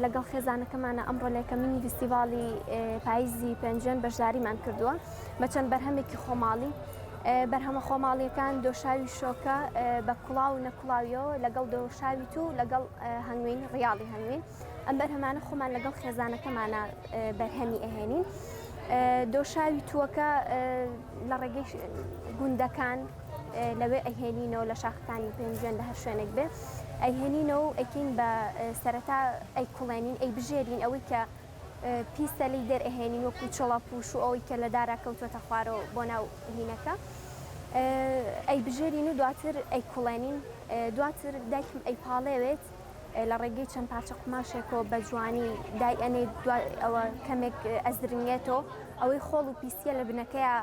لەگەڵ خێزانەکەمانە ئەمڕۆ لە یەکەمینی فستیڤاڵی پاییزی پێنجێن بەشداریمان کردووە بە چەند بەرهەمێکی خۆماڵی. بەرهەمە خۆماڵیەکان دۆشاوی شۆکە بە کوڵاو و نەکوڵاویەوە لەگەڵ دۆشاوی و لەگەڵ هەنگوین ڕیاڵی هەنگوین. ئەم بەرهەمانە خۆمان لەگەڵ خێزانەکەمانە بەرهەمی ئەهێنین. دۆشاوی تووەکە لە ڕێگەی گوندەکان لەوێ ئەهێنینەوە لە شاخەکانی پێنجێن لە هەر شوێنێک بێ ئەیهێنینەوە و ئەکەین بە سەرەتا ئەی کوڵێنین ئەی بژێرین ئەوەی کە پیسە لی دەرئەهێنین وەکو چڵە پوش و ئەوەی کە لە دارا کەوتوەتە خوارەوە بۆ ناو هینەکە ئەی بژێرین و دواتر ئەی کوڵێنین دواتر دایکم ئەی پاڵێوێت لە ڕێگەی چەند پارچە قماشێکەوە بە جوانی دای ئەنێ ئەوە کەمێک ئەزرنگێتەوە ئەوەی خۆڵ و پیسە لە بنەکەیە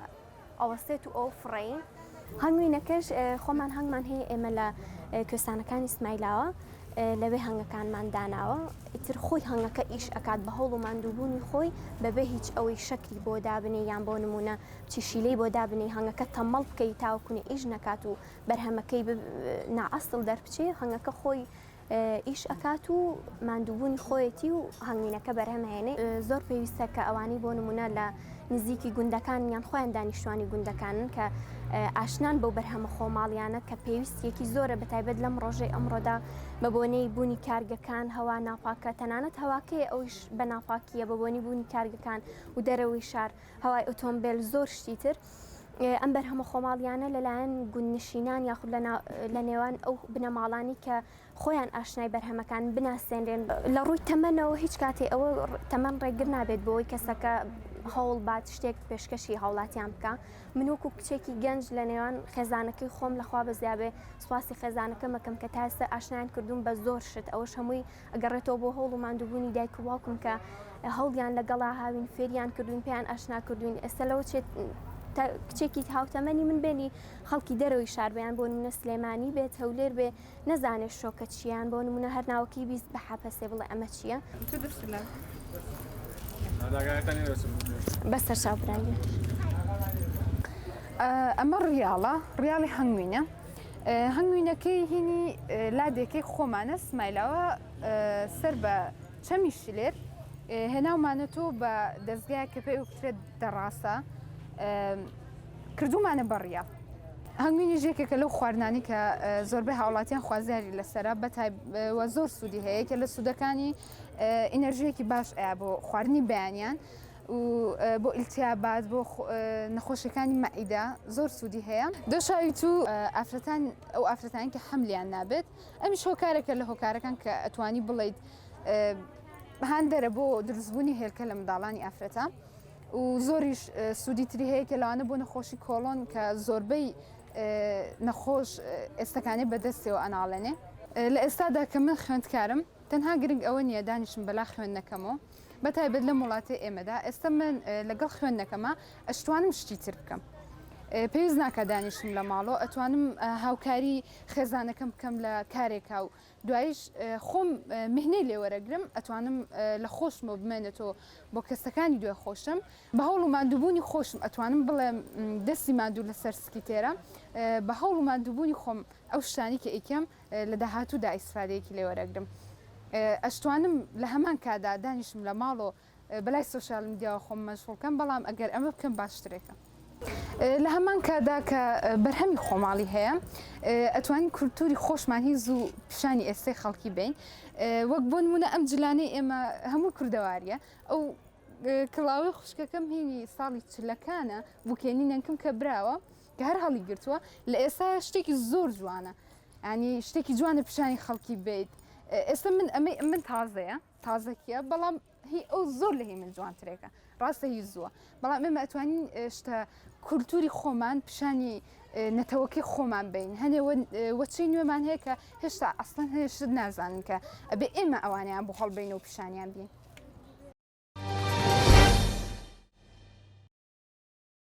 ئەوەستێت و ئەو فڕین. هەنگوینەکەش خۆمان هەنگمان هەیە ئێمە لە کوێستانەکانی سمایلاوە لەوێ هەنگەکانمان داناوە ئیتر خۆی هەنگەکە ئیش ئەکات بە هەوڵ و ماندووبوونی خۆی بەبێ هیچ ئەوەی شەکری بۆ دابنێ یان بۆ نمونە چی شیلەی بۆ دابنێ هەنگەکە تەمەڵ بکەی تاوەکوونێ ئیش نەکات و بەرهەمەکەی نائەسڵ دەربچێ هەنگەکە خۆی ئیش ئەکات و ماندووبوونی خۆیەتی و هەنگوینەکە بەرهەمهێنێ. زۆر پێویستە کە ئەوانی بۆ نمونە لە نزیکی گوندەکان یان خۆیان دانیشتوانی گوندەکانن کە ئاشنان بەو بەرهەمە خۆماڵیانە کە پێویستیەکی زۆرە بەتایبەت لەم ڕۆژەی ئەمڕۆدا بە بۆنەی بوونی کارگەکان هەوا ناپاکە تەنانەت هەواکەیە ئەویش بە ناپاکیە بە بۆنی بوونی کارگەکان و دەرەوەی شار هەوای ئۆتۆمبیل زۆر شتی تر. ئەم بەرهەمە خۆماڵیانە لەلایەن گوندنشینان یاخود لە نێوان ئەو بنەماڵانی کە خۆیان ئاشنای بەرهەمەکان بناسێنرێن لە ڕووی تەمەنەوە هیچ کاتێ ئەوە تەمەن ڕێگر نابێت بۆەوەی کەسەکە هەوڵ بات شتێک پێشکەشی هاوڵاتیان بکە. من وەکو کچێکی گەنج لە نێوان خێزانەکەی خۆم لەخوا بەزیابێ سوپاسی خێزانەکە مەکەم کە تا ئێستا ئاشنایان کردوون بە زۆر شت ئەوەش هەمووی ئەگەڕێتەوە بۆ هەوڵ و ماندووبوونی دایک و باوکم کە هەوڵیان لەگەڵا هاوین فێریان کردوین پێیان ئاشنا کردوین. ئێستا لەوە چێت کچێکی هاوتەمەنی من بێنی خەڵکی دەرەوەی شار بەیان بۆ نمونە سلێمانی بێت هەولێر بێ نەزانێت شۆکە چیان بۆ نمونە هەر ناوەکەی بیست بە حەپەسێ بڵێ ئەمە چییە بەسەر چاوبرایی. ئەمە ڕیاڵی هەنگوینە. هەنگوینەکەی هینی لادێکی خۆمانە سمایلاوە سەر بە چەمی شلێر هێناومانەتۆ بە دەستگای کە پێی وکترێت دەڕاستە کردومانە بەڕیا. هەنگوینی ژێکێکە لەو خواردنانی کە زۆربەی هاوڵاتیان خوازیاری لەسرە بەتایبەت زۆر سوودی هەیە کە لە سوودەکانی ئینەرژیەکی باش ئایا بۆ خواردنی بەیانیان و بۆ ئیلتیابات بۆ نەخۆشیەکانی مەعیدا زۆر سوودی هەیە. دۆشاوی تو ئەو ئافرەتانی کە حەملیان نابێت ئەمیش هۆکارێکە لە هۆکارەکان کە ئەتوانی بڵیت هەان دەرە بۆ دروستبوونی هێلکە لە منداڵانی ئافرەتە و زۆریش سوودی تری هەیە کە لەوانە بۆ نەخۆشی کۆڵۆن کە زۆربەی نەخۆش ئێستەکانی بەدەستەوە ئەناڵێنێ. لە ئێستادا کە من خوێندکارم تەنها گرنگ ئەوە نییە دانیشم بەلا خوێندنەکەمەوە بەتایبەت لە وڵاتی ئێمەدا ئێستا من لەگەڵ خوێندنەکەمە ئەشتوانم شتی تر بکەم. پێویست ناکە دانیشم لە ماڵەوە ئەتوانم هاوکاری خێزانەکەم بکەم لە کارێکا و دوایش خۆم مهنەی لێوەرەگرم ئەتوانم لە خۆشمەوە بمێنێتەوە بۆ کەسەکانی دوێ خۆشم بە هەوڵ و ماندووبوونی خۆشم ئەتوانم بڵێم دەستی ماندوو لەسەر سکی تێرە بە هەوڵ و ماندووبوونی خۆم ئەو شتانی کە ئیکەم لە داهاتوودا ئیسفادەیەکی لێوەرەگرم. ئەشتوانم لە هەمان کادا دانیشم لە ماڵۆ بەلای سۆشیال میدیاوە خۆم مەشغوڵکەم بەڵام ئەگەر ئەمە بکەم باشترێکە. لە هەمان کادا کە بەرهەمی خۆماڵی هەیە ئەتوانین کولتوری خۆشمان هیز و پیشانی ئێستای خەڵکی بین وەک بۆ نمونە ئەم جلانەی ئێمە هەموو کوردەواریە ئەو کڵاوی خوشکەکەم هینی ساڵی چلەکانە بووکێنینەکەم کە براوە کە هەر هەڵی گرتووە لە ئێستا شتێکی زۆر جوانە ینی شتێکی جوانە پیشانی خەڵکی بیت. ئێستا من تازەکیە بەڵام هی ئەو زۆر لە هی من جوانترێکە ڕاستە هی زووە بەڵام ئێمە ئەتوانین شتە کولتوری خۆمان پیشانی نەتەوەکی خۆمان بین هەنێ وەچەی نوێمان هەیە کە هێشتا ئەسڵەن هەیە شت نازانن کە ئەبێ ئێمە ئەوانیان بۆ هەڵبین و پیشانیان بین.